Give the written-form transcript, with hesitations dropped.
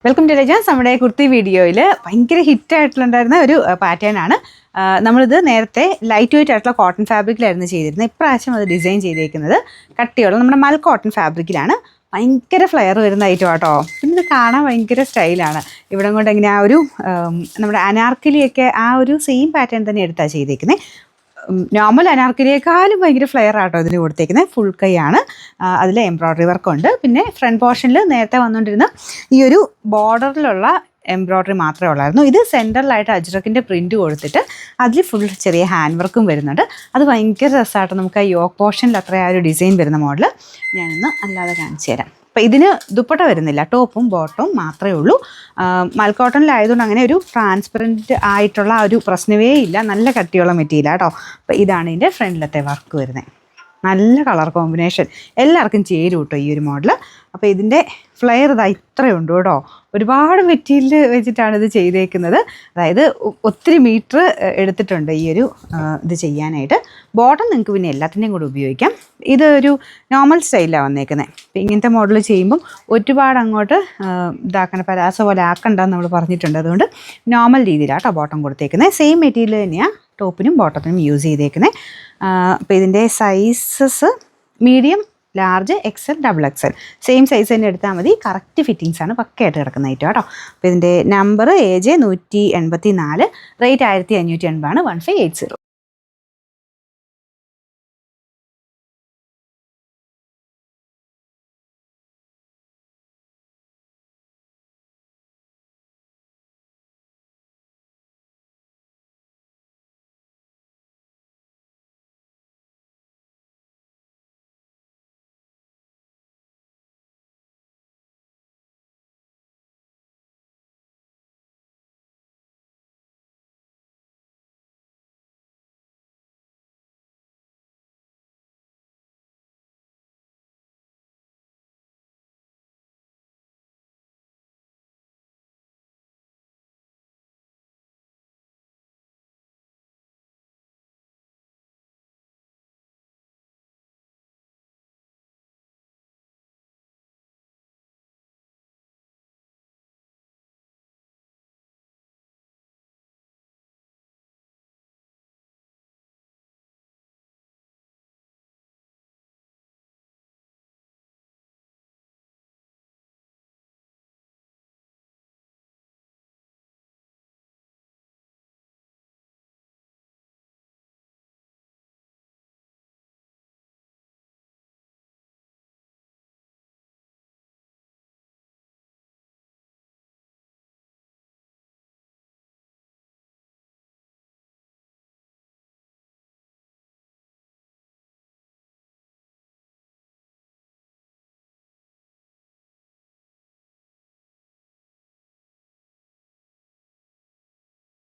Welcome to രജാസ്. നമ്മുടെ കുർത്തി വീഡിയോയിൽ ഭയങ്കര ഹിറ്റായിട്ടുണ്ടായിരുന്ന ഒരു പാറ്റേൺ ആണ്. നമ്മളിത് നേരത്തെ ലൈറ്റ് വെയിറ്റ് ആയിട്ടുള്ള കോട്ടൺ ഫാബ്രിക്കിലായിരുന്നു ചെയ്തിരുന്നത്. ഇപ്രാവശ്യം അത് ഡിസൈൻ ചെയ്തേക്കുന്നത് കട്ടിയുള്ള നമ്മുടെ മൽ കോട്ടൺ ഫാബ്രിക്കിലാണ്. ഭയങ്കര ഫ്ലെയർ വരുന്ന ഐറ്റം ആട്ടോ. പിന്നെ ഇത് കാണാൻ ഭയങ്കര സ്റ്റൈലാണ്. ഇവിടം കൊണ്ട് ഇങ്ങനെ ആ ഒരു നമ്മുടെ അനാർക്കലിയൊക്കെ ആ ഒരു സെയിം പാറ്റേൺ തന്നെ എടുത്താണ് ചെയ്തേക്കുന്നത്. നോർമൽ അനാർക്കലിയേക്കാളും ഭയങ്കര ഫ്ലെയർ ആട്ടോ ഇതിന് കൊടുത്തേക്കുന്നത്. ഫുൾ കൈയാണ്, അതിൽ എംബ്രോയ്ഡറി വർക്കുണ്ട്. പിന്നെ ഫ്രണ്ട് പോർഷനിൽ നേരത്തെ വന്നുകൊണ്ടിരുന്ന ഈ ഒരു ബോർഡറിലുള്ള എംബ്രോയ്ഡറി മാത്രമേ ഉള്ളായിരുന്നു. ഇത് സെൻറ്ററിലായിട്ട് അജ്രക്കിൻ്റെ പ്രിൻറ്റ് കൊടുത്തിട്ട് അതിൽ ഫുൾ ചെറിയ ഹാൻഡ് വർക്കും വരുന്നുണ്ട്. അത് ഭയങ്കര രസമായിട്ട് നമുക്ക് ആ യോക്ക് പോർഷനിൽ അത്ര ആ ഒരു ഡിസൈൻ വരുന്ന മോഡൽ ഞാനൊന്ന് അല്ലാതെ കാണിച്ചു തരാം. അപ്പം ഇതിന് ദുപ്പട്ട വരുന്നില്ല, ടോപ്പും ബോട്ടവും മാത്രമേ ഉള്ളൂ. മൽക്കോട്ടണിലായതുകൊണ്ട് അങ്ങനെ ഒരു ട്രാൻസ്പെറൻറ്റ് ആയിട്ടുള്ള ആ ഒരു പ്രശ്നമേ ഇല്ല. നല്ല കട്ടിയുള്ള മെറ്റീരിയൽ കേട്ടോ. അപ്പോൾ ഇതാണ് ഇതിൻ്റെ ഫ്രണ്ടിലത്തെ വർക്ക് വരുന്നത്. നല്ല കളർ കോമ്പിനേഷൻ, എല്ലാവർക്കും ചേരും കേട്ടോ ഈ ഒരു മോഡൽ. അപ്പോൾ ഇതിൻ്റെ ഫ്ലെയർ ഇതാ ഇത്രയുണ്ട് കേട്ടോ. ഒരുപാട് മെറ്റീരിയൽ വെച്ചിട്ടാണ് ഇത് ചെയ്തേക്കുന്നത്. അതായത് ഒത്തിരി മീറ്റർ എടുത്തിട്ടുണ്ട് ഈ ഒരു ഇത് ചെയ്യാനായിട്ട്. ബോട്ടം നിങ്ങൾക്ക് പിന്നെ എല്ലാത്തിൻ്റെയും കൂടെ ഉപയോഗിക്കാം. ഇതൊരു നോർമൽ സ്റ്റൈലിലാണ് വന്നേക്കുന്നത്. അപ്പോൾ ഇങ്ങനത്തെ മോഡൽ ചെയ്യുമ്പം ഒരുപാട് അങ്ങോട്ട് ഇതാക്കണം, പരാസ പോലെ ആക്കണ്ടെന്ന് നമ്മൾ പറഞ്ഞിട്ടുണ്ട്. അതുകൊണ്ട് നോർമൽ രീതിയിലാണ് കേട്ടോ ബോട്ടം കൊടുത്തേക്കുന്നത്. സെയിം മെറ്റീരിയൽ തന്നെയാണ് ടോപ്പിനും ബോട്ടത്തിനും യൂസ് ചെയ്തേക്കുന്നത്. അപ്പോൾ ഇതിൻ്റെ sizes medium, large, XL, double XL same size തന്നെ എടുത്താൽ മതി. കറക്റ്റ് ഫിറ്റിങ്സാണ് പക്കയായിട്ട് കിടക്കുന്ന ഐറ്റം കേട്ടോ. അപ്പോൾ ഇതിൻ്റെ നമ്പർ AJ 184, റേറ്റ് 1580 ആണ്. 1580.